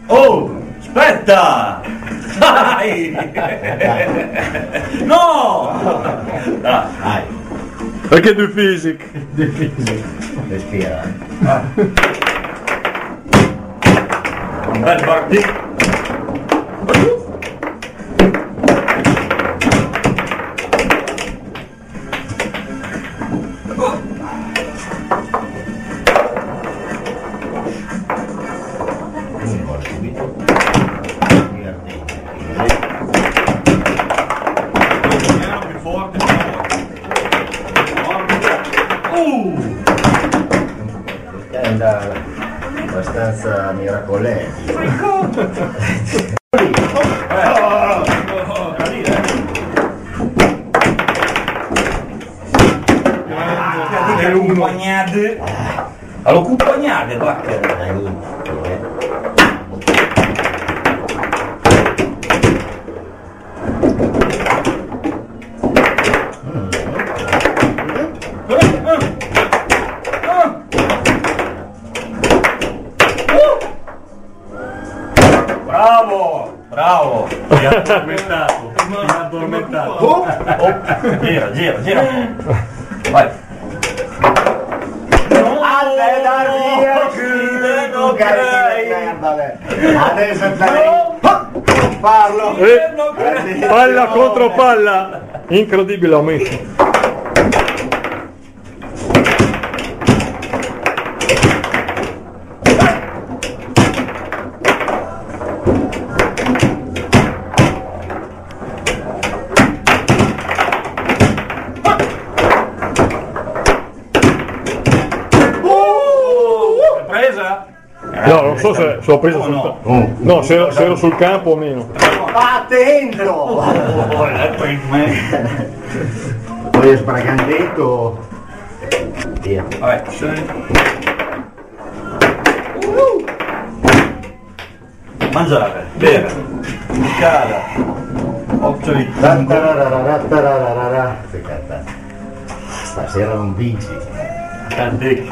Oh, aspetta! Dai! No! Dai, Perché due physic? respira. Un bel partito. Un gol subito. Divertente. Era più forte. È abbastanza miracolare. All'accompagnate, va. Bravo, bravo. Mi ha addormentato. Mi ha addormentato. Gira. Vai. Adesso parlo. Palla contro palla. Incredibile aumento. Presa? No, non so se l'ho preso sul no. campo. No, se ero sul campo o meno. Va attento! Poi è sbragandetto. Via. Vabbè, mangiare, bere, bucare, occhio di Stasera non vinci. tanti.